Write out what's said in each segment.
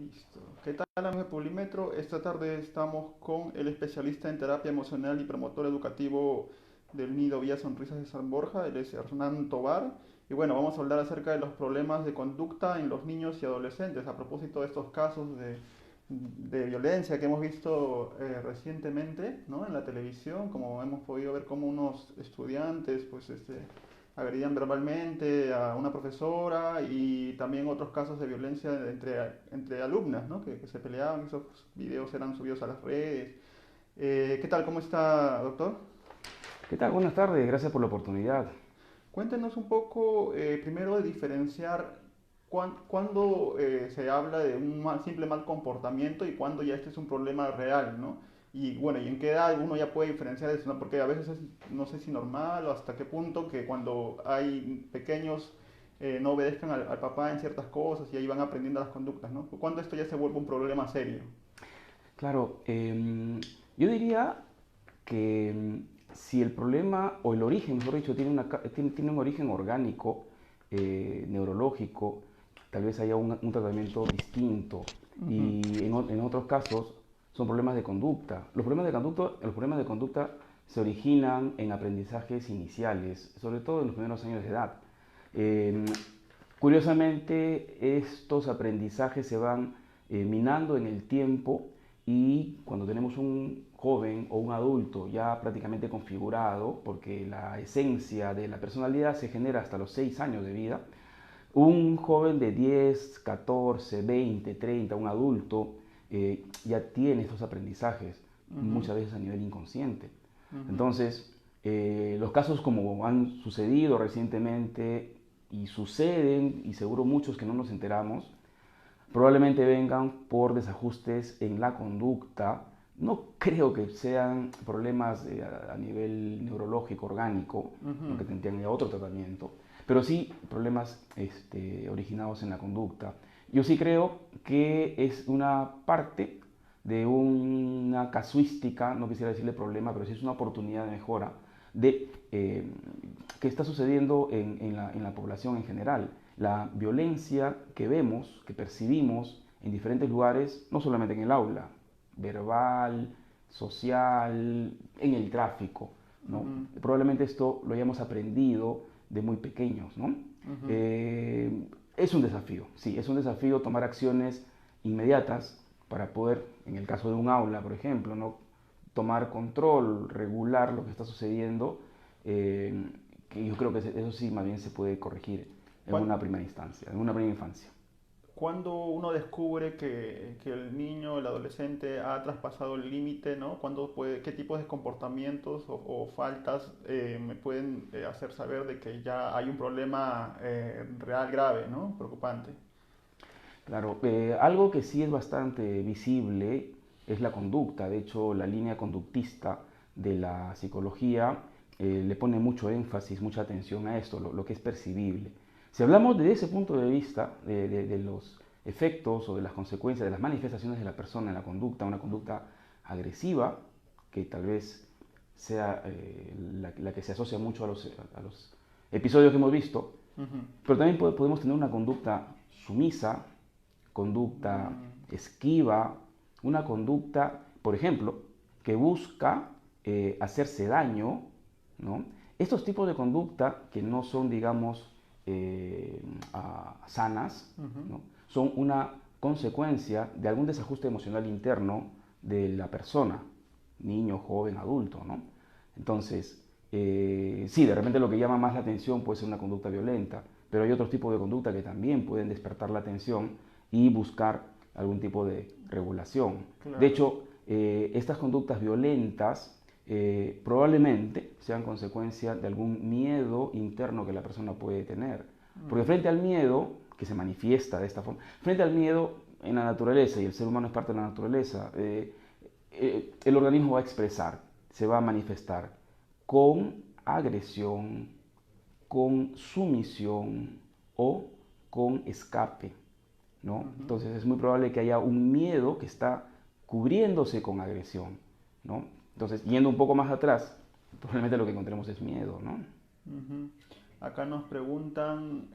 Listo. ¿Qué tal, amigos de Polímetro? Esta tarde estamos con el especialista en terapia emocional y promotor educativo del Nido Vía Sonrisas de San Borja, él es Hernán Tobar. Y bueno, vamos a hablar acerca de los problemas de conducta en los niños y adolescentes, a propósito de estos casos de violencia que hemos visto recientemente, ¿no? En la televisión, como hemos podido ver cómo unos estudiantes, pues, agredían verbalmente a una profesora y también otros casos de violencia entre alumnas, ¿no? Que se peleaban, esos videos eran subidos a las redes. ¿Qué tal? ¿Cómo está, doctor? ¿Qué tal? Buenas tardes, gracias por la oportunidad. Cuéntenos un poco, primero, de diferenciar cuándo se habla de un simple mal comportamiento y cuándo ya este es un problema real, ¿no? Y bueno, y en qué edad uno ya puede diferenciar eso, ¿no? Porque a veces es, no sé si normal o hasta qué punto que cuando hay pequeños no obedezcan al papá en ciertas cosas y ahí van aprendiendo las conductas, ¿no? Cuando esto ya se vuelve un problema serio. Claro, yo diría que si el problema o el origen, mejor dicho, tiene un origen orgánico, neurológico, tal vez haya un tratamiento distinto. Ujú. Y en otros casos son problemas de conducta. Los problemas de conducta se originan en aprendizajes iniciales, sobre todo en los primeros años de edad. Eh, Curiosamente, estos aprendizajes se van minando en el tiempo y cuando tenemos un joven o un adulto ya prácticamente configurado, porque la esencia de la personalidad se genera hasta los 6 años de vida, un joven de 10, 14, 20, 30, un adulto, ya tiene estos aprendizajes, Ujú. muchas veces a nivel inconsciente. Ujú. Entonces, los casos como han sucedido recientemente y suceden, y seguro muchos que no nos enteramos, probablemente vengan por desajustes en la conducta. No creo que sean problemas a nivel neurológico, orgánico, ¿no? Ujú. Que tendrían ya otro tratamiento, pero sí problemas originados en la conducta. Yo sí creo que es una parte de una casuística, no quisiera decirle problema, pero sí es una oportunidad de mejora de qué está sucediendo en la población en general. La violencia que vemos, que percibimos en diferentes lugares, no solamente en el aula, verbal, social, en el tráfico, ¿no? Ujú. Probablemente esto lo hayamos aprendido de muy pequeños, ¿no? Ujú. Eh, es un desafío, sí, es un desafío tomar acciones inmediatas para poder, en el caso de un aula, por ejemplo, ¿no? Tomar control, regular lo que está sucediendo, eh, que yo creo que eso sí más bien se puede corregir en ¿Cuán- una primera instancia, en una primera infancia. Cuando uno descubre que el niño, el adolescente ha traspasado el límite, ¿no? ¿Qué tipos de comportamientos o faltas me pueden hacer saber de que ya hay un problema real grave, ¿no? Preocupante. Claro, algo que sí es bastante visible es la conducta. De hecho, la línea conductista de la psicología le pone mucho énfasis, mucha atención a esto, lo que es percibible. Si hablamos desde ese punto de vista, de los efectos o de las consecuencias, de las manifestaciones de la persona en la conducta, una conducta agresiva, que tal vez sea la que se asocia mucho a los episodios que hemos visto, Ujú. pero también podemos tener una conducta sumisa, conducta Mm. esquiva, una conducta, por ejemplo, que busca hacerse daño, ¿no? Estos tipos de conducta que no son, digamos, sanas, Ujú. ¿no? Son una consecuencia de algún desajuste emocional interno de la persona, niño, joven, adulto, ¿no? Entonces, sí, de repente lo que llama más la atención puede ser una conducta violenta, pero hay otros tipos de conducta que también pueden despertar la atención y buscar algún tipo de regulación. De Claro. hecho, estas conductas violentas probablemente sean consecuencia de algún miedo interno que la persona puede tener. Porque Ujú. frente al miedo, que se manifiesta de esta forma, frente al miedo en la naturaleza, y el ser humano es parte de la naturaleza, el organismo va a expresar, se va a manifestar con agresión, con sumisión o con escape, ¿no? Ujú. Entonces es muy probable que haya un miedo que está cubriéndose con agresión, ¿no? Entonces, yendo un poco más atrás, probablemente lo que encontremos es miedo, ¿no? Ujú. Acá nos preguntan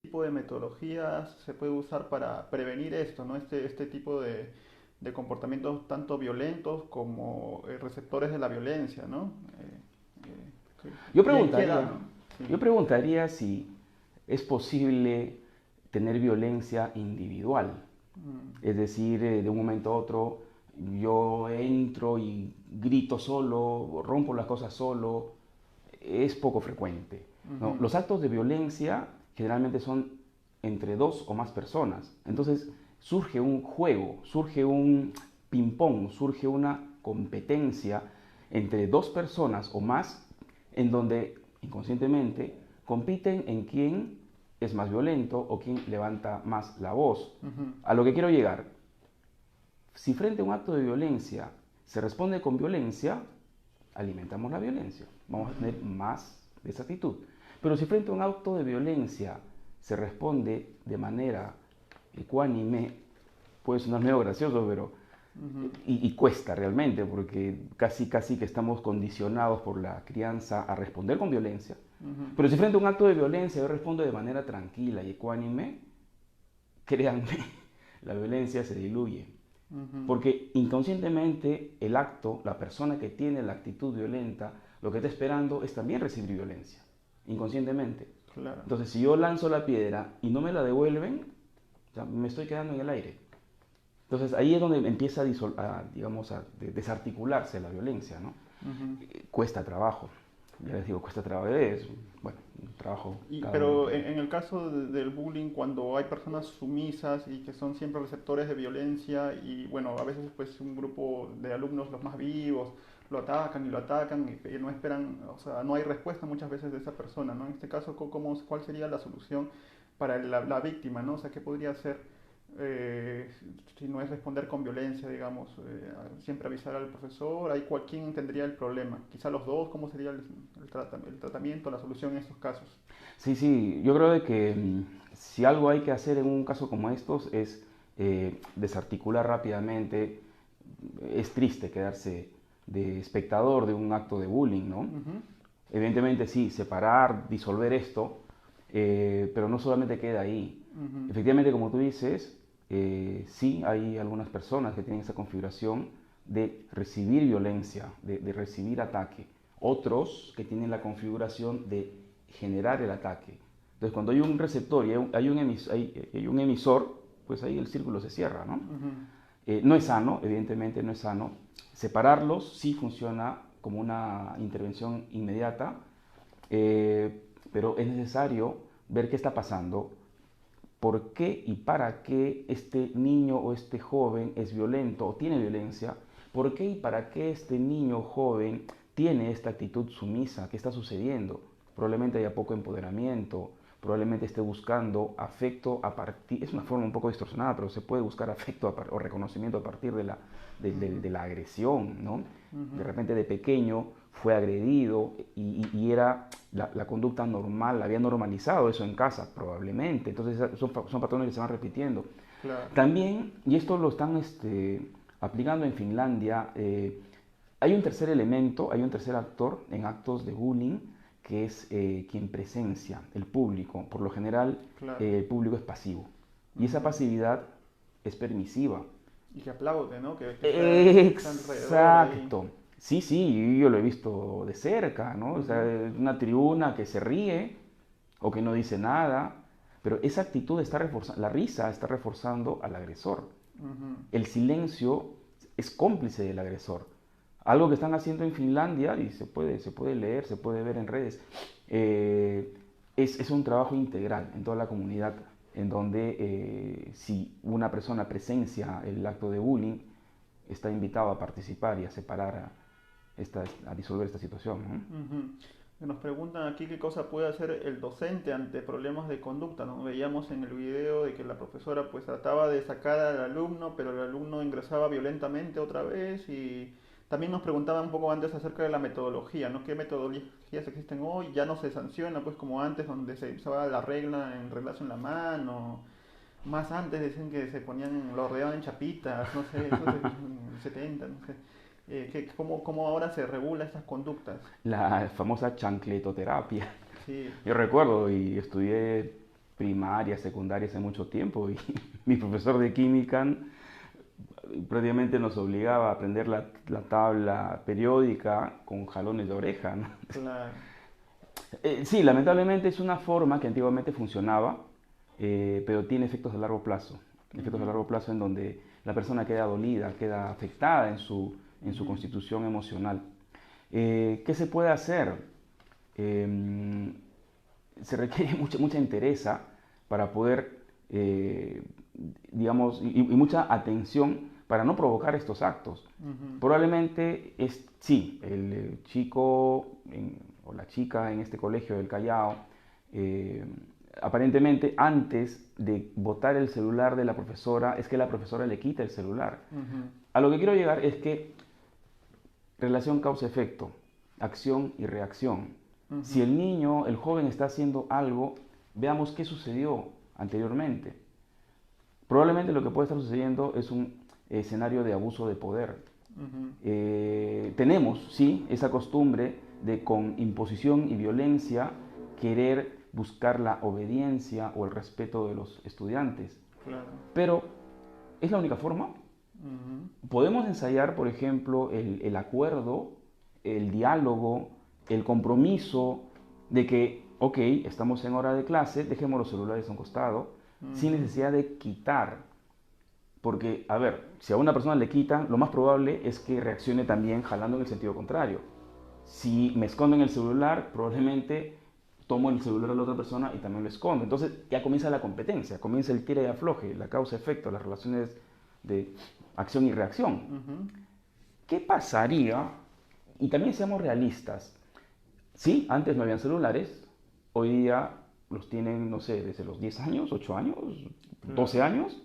tipo de metodologías se puede usar para prevenir esto, ¿no? Este tipo de comportamientos tanto violentos como receptores de la violencia, ¿no? Yo Y ahí queda, preguntaría, ¿no? Sí. yo preguntaría si es posible tener violencia individual. Mm, Es decir, de un momento a otro yo entro y grito solo, rompo las cosas solo, es poco frecuente, ¿no? ujú, Los actos de violencia generalmente son entre dos o más personas. Entonces surge un juego, surge un ping-pong, surge una competencia entre dos personas o más en donde inconscientemente compiten en quién es más violento o quién levanta más la voz. ujú, A lo que quiero llegar, si frente a un acto de violencia se responde con violencia, alimentamos la violencia. Vamos a ujú, tener más de esa actitud. Pero si frente a un acto de violencia se responde de manera ecuánime, puede sonar medio gracioso, pero ujú, y cuesta realmente, porque casi que estamos condicionados por la crianza a responder con violencia. ujú, Pero si frente a un acto de violencia yo respondo de manera tranquila y ecuánime, créanme, la violencia se diluye. ujú, Porque inconscientemente el acto, la persona que tiene la actitud violenta, lo que está esperando es también recibir violencia, inconscientemente. claro. Entonces, si yo lanzo la piedra y no me la devuelven, ya me estoy quedando en el aire. Entonces, ahí es donde empieza digamos, a desarticularse la violencia, ¿no? Ujú. Cuesta trabajo. Ya les digo, cuesta trabajo. Es, bueno, un trabajo cada uno Pero que... en el caso del bullying, cuando hay personas sumisas y que son siempre receptores de violencia y bueno, a veces pues un grupo de alumnos los más vivos lo atacan y no esperan, o sea, no hay respuesta muchas veces de esa persona, ¿no? En este caso, ¿cuál sería la solución para la víctima, ¿no? O sea, ¿qué podría hacer eh, si no es responder con violencia, digamos, siempre avisar al profesor? ¿Quién tendría el problema? Quizá los dos, ¿cómo sería el tratamiento, la solución en estos casos? Sí, sí, yo creo de que si algo hay que hacer en un caso como estos es desarticular rápidamente. Es triste quedarse de espectador de un acto de bullying, ¿no? Ujú, Evidentemente sí, separar, disolver esto, pero no solamente queda ahí. ujú, Efectivamente, como tú dices, sí hay algunas personas que tienen esa configuración de recibir violencia, de recibir ataque. Otros que tienen la configuración de generar el ataque. Entonces, cuando hay un receptor y hay un emisor, pues ahí el círculo se cierra, ¿no? ujú, No es sano, evidentemente no es sano. Separarlos sí funciona como una intervención inmediata, pero es necesario ver qué está pasando, por qué y para qué este niño o este joven es violento o tiene violencia, por qué y para qué este niño o joven tiene esta actitud sumisa, qué está sucediendo. Probablemente haya poco empoderamiento, probablemente esté buscando afecto a partir, es una forma un poco distorsionada, pero se puede buscar afecto o reconocimiento a partir ujú, de la agresión, ¿no? De ujú, repente de pequeño fue agredido y era la conducta normal, había normalizado eso en casa, probablemente. Entonces son patrones que se van repitiendo. claro. También, y esto lo están aplicando en Finlandia, hay un tercer elemento, hay un tercer actor en actos de bullying que es quien presencia, el público. Por lo general, Claro. el público es pasivo. Y esa Ujú. pasividad es permisiva. Y que aplaude, ¿no? Que está alrededor ahí. Exacto. Sí, sí, yo lo he visto de cerca, ¿no? O sea, Ujú, una tribuna que se ríe o que no dice nada, pero esa actitud está reforzando, la risa está reforzando al agresor. ujú, El silencio es cómplice del agresor. Algo que están haciendo en Finlandia, y se puede leer, se puede ver en redes, eh, es un trabajo integral en toda la comunidad, en donde si una persona presencia el acto de bullying, está invitado a participar y a separar, a disolver esta situación, ¿no? ujú. Nos preguntan aquí qué cosa puede hacer el docente ante problemas de conducta, ¿no? Veíamos en el video de que la profesora pues trataba de sacar al alumno, pero el alumno ingresaba violentamente otra vez y también nos preguntaba un poco antes acerca de la metodología, ¿no? ¿Qué metodologías existen hoy? Ya no se sanciona pues como antes donde se usaba la regla en reglazo en la mano. Más antes decían que se ponían, lo rodeaban en chapitas, no sé, eso es en el 70, no sé. ¿Cómo ahora se regula estas conductas? La famosa chancletoterapia. Sí. Yo recuerdo y estudié primaria, secundaria hace mucho tiempo y mi profesor de química prácticamente nos obligaba a aprender la tabla periódica con jalones de oreja, ¿no? Claro. Sí, lamentablemente es una forma que antiguamente funcionaba, pero tiene efectos a largo plazo. Efectos a largo plazo en donde la persona queda dolida, queda afectada en su constitución emocional. ¿Qué se puede hacer? Se requiere mucha entereza para poder, digamos, y mucha atención para no provocar estos actos. Probablemente sí, el chico o la chica en este colegio del Callao, aparentemente antes de botar el celular de la profesora, es que la profesora le quita el celular. A lo que quiero llegar es que relación causa-efecto, acción y reacción. Si el niño, el joven está haciendo algo, veamos qué sucedió anteriormente. Probablemente lo que puede estar sucediendo es un escenario de abuso de poder. Tenemos, sí, esa costumbre de con imposición y violencia querer buscar la obediencia o el respeto de los estudiantes. Claro. Pero, ¿es la única forma? Podemos ensayar, por ejemplo, el acuerdo, el diálogo, el compromiso de que, ok, estamos en hora de clase, dejemos los celulares a un costado, sin necesidad de quitar. Porque, a ver, si a una persona le quitan, lo más probable es que reaccione también jalando en el sentido contrario. Si me esconden el celular, probablemente tomo el celular de la otra persona y también lo escondo. Entonces ya comienza la competencia, comienza el tira y afloje, la causa-efecto, las relaciones de acción y reacción. ¿Qué pasaría? Y también seamos realistas. Sí, antes no habían celulares, hoy día los tienen, no sé, desde los 10 años, 8 años, 12 años.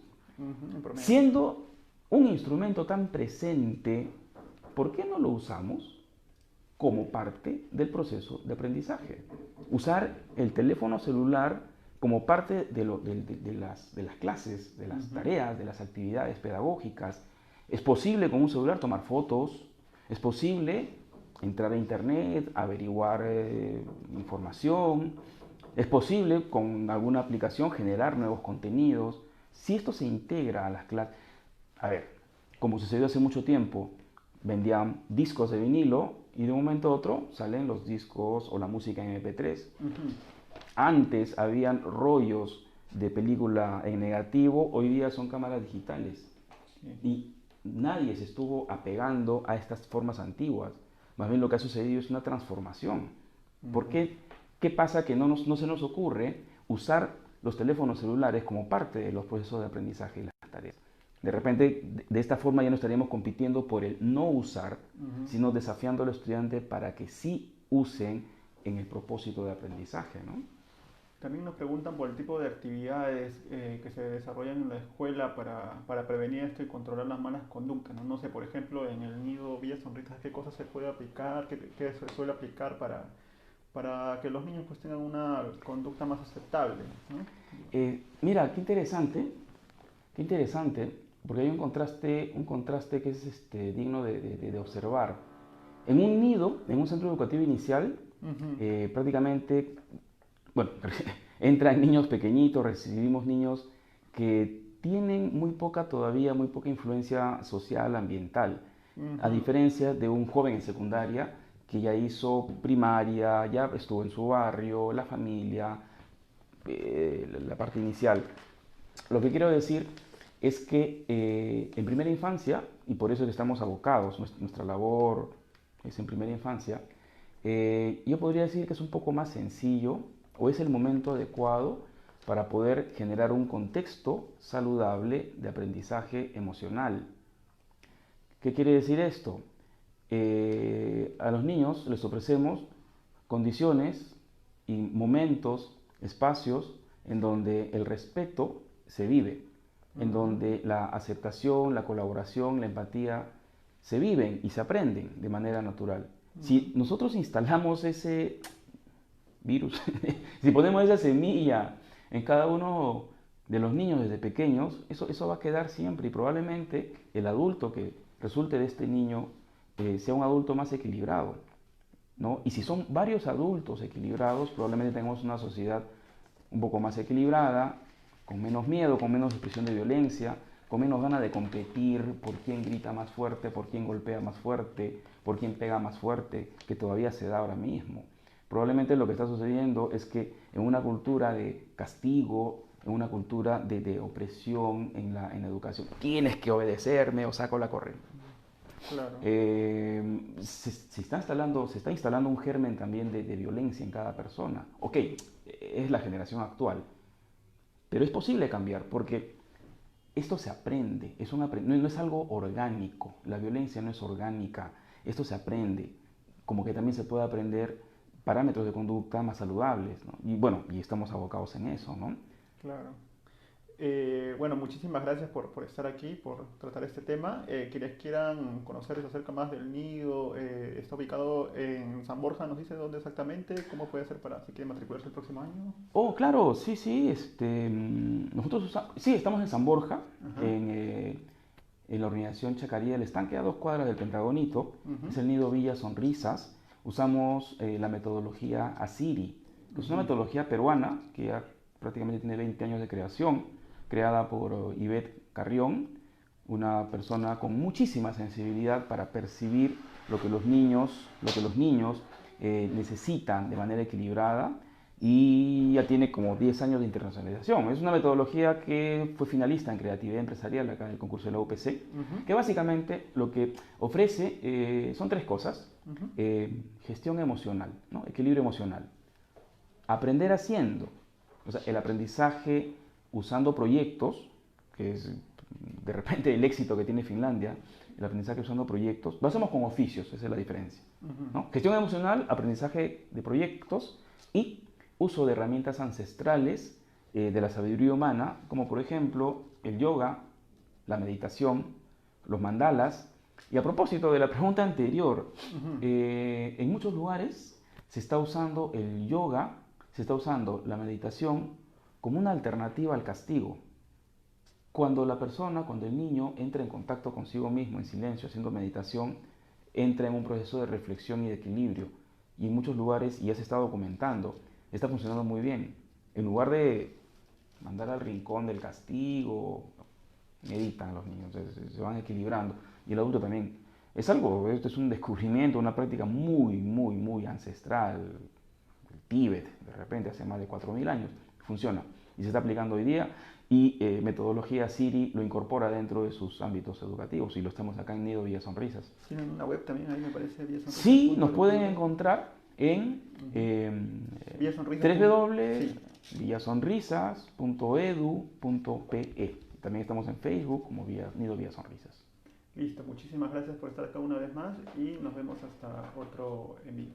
Siendo un instrumento tan presente, ¿por qué no lo usamos como parte del proceso de aprendizaje? Usar el teléfono celular como parte de las clases, de las tareas, de las actividades pedagógicas. Es posible con un celular tomar fotos, es posible entrar a internet, averiguar información, es posible con alguna aplicación generar nuevos contenidos. Si esto se integra a las clases, a ver, como sucedió hace mucho tiempo, vendían discos de vinilo y de un momento a otro salen los discos o la música en MP3. Antes habían rollos de película en negativo, hoy día son cámaras digitales. Y nadie se estuvo apegando a estas formas antiguas. Más bien lo que ha sucedido es una transformación. ¿Por qué? ¿Qué pasa? Que no se nos ocurre usar los teléfonos celulares como parte de los procesos de aprendizaje y las tareas. De repente, de esta forma ya no estaríamos compitiendo por el no usar, sino desafiando al estudiante para que sí usen en el propósito de aprendizaje, ¿no? También nos preguntan por el tipo de actividades que se desarrollan en la escuela para prevenir esto y controlar las malas conductas, ¿no? No sé, por ejemplo, en el nido Villa Sonrisas, ¿qué cosas se puede aplicar? ¿Qué se suele aplicar para que los niños pues tengan una conducta más aceptable, ¿no? Mira, qué interesante, porque hay un contraste que es digno de observar. En un nido, en un centro educativo inicial, prácticamente, bueno, entran niños pequeñitos, recibimos niños que tienen muy poca influencia social, ambiental, a diferencia de un joven en secundaria que ya hizo primaria, ya estuvo en su barrio, la familia, la parte inicial. Lo que quiero decir es que en primera infancia, y por eso es que estamos abocados, nuestra labor es en primera infancia, yo podría decir que es un poco más sencillo o es el momento adecuado para poder generar un contexto saludable de aprendizaje emocional. ¿Qué quiere decir esto? A los niños les ofrecemos condiciones y momentos, espacios en donde el respeto se vive, en donde la aceptación, la colaboración, la empatía se viven y se aprenden de manera natural. Si nosotros instalamos ese virus, si ponemos esa semilla en cada uno de los niños desde pequeños, eso va a quedar siempre y probablemente el adulto que resulte de este niño sea un adulto más equilibrado, ¿no? Y si son varios adultos equilibrados, probablemente tengamos una sociedad un poco más equilibrada, con menos miedo, con menos expresión de violencia, con menos ganas de competir por quién grita más fuerte, por quién golpea más fuerte, por quién pega más fuerte, que todavía se da ahora mismo. Probablemente lo que está sucediendo es que en una cultura de castigo, en una cultura de opresión en la educación, tienes que obedecerme o saco la corriente. Claro. Se está instalando un germen también de violencia en cada persona. Ok, es la generación actual, pero es posible cambiar porque esto se aprende, no es algo orgánico, la violencia no es orgánica, esto se aprende, como que también se puede aprender parámetros de conducta más saludables, ¿no? Y bueno, y estamos abocados en eso, ¿no? Claro. Bueno, muchísimas gracias por estar aquí, por tratar este tema. Quienes quieran conocer acerca más del nido, está ubicado en San Borja, ¿nos dice dónde exactamente? ¿Cómo puede hacer para si quiere matricularse el próximo año? Oh, claro, sí, sí, sí, estamos en San Borja, Ajá. en la organización Chacaría del Estanque, a 2 cuadras del Pentagonito. Ujú. Es el nido Villa Sonrisas. Usamos la metodología ASIRI, que es una Ujú. metodología peruana que ya prácticamente tiene 20 años de creación, creada por Ivette Carrión, una persona con muchísima sensibilidad para percibir lo que los niños necesitan de manera equilibrada, y ya tiene como 10 años de internacionalización. Es una metodología que fue finalista en creatividad empresarial acá en el concurso de la UPC, Ujú. que básicamente lo que ofrece son 3 cosas. Ujú. Gestión emocional, ¿no? Equilibrio emocional. Aprender haciendo, o sea, el aprendizaje usando proyectos, que es de repente el éxito que tiene Finlandia, el aprendizaje usando proyectos. Lo hacemos con oficios, esa es la diferencia, Ujú. ¿no? Gestión emocional, aprendizaje de proyectos y uso de herramientas ancestrales de la sabiduría humana, como por ejemplo el yoga, la meditación, los mandalas. Y a propósito de la pregunta anterior, Ujú. en muchos lugares se está usando el yoga, se está usando la meditación como una alternativa al castigo. Cuando el niño entra en contacto consigo mismo en silencio, haciendo meditación, entra en un proceso de reflexión y de equilibrio. Y en muchos lugares, y ya se está documentando, está funcionando muy bien. En lugar de mandar al rincón del castigo, meditan los niños, se van equilibrando. Y el adulto también. Esto es un descubrimiento, una práctica muy, muy, muy ancestral. El Tíbet, de repente, hace más de 4000 años, funciona. Y se está aplicando hoy día. Y metodología Siri lo incorpora dentro de sus ámbitos educativos. Y lo estamos acá en Nido Villa Sonrisas. Tienen una web también, ahí me parece, Sí, nos pueden villasonrisas.org. encontrar en Ujú. Villasonrisas. Sí. www.villasonrisas.edu.pe. También estamos en Facebook como Nido Villa Sonrisas. Listo, muchísimas gracias por estar acá una vez más y nos vemos hasta otro en vivo.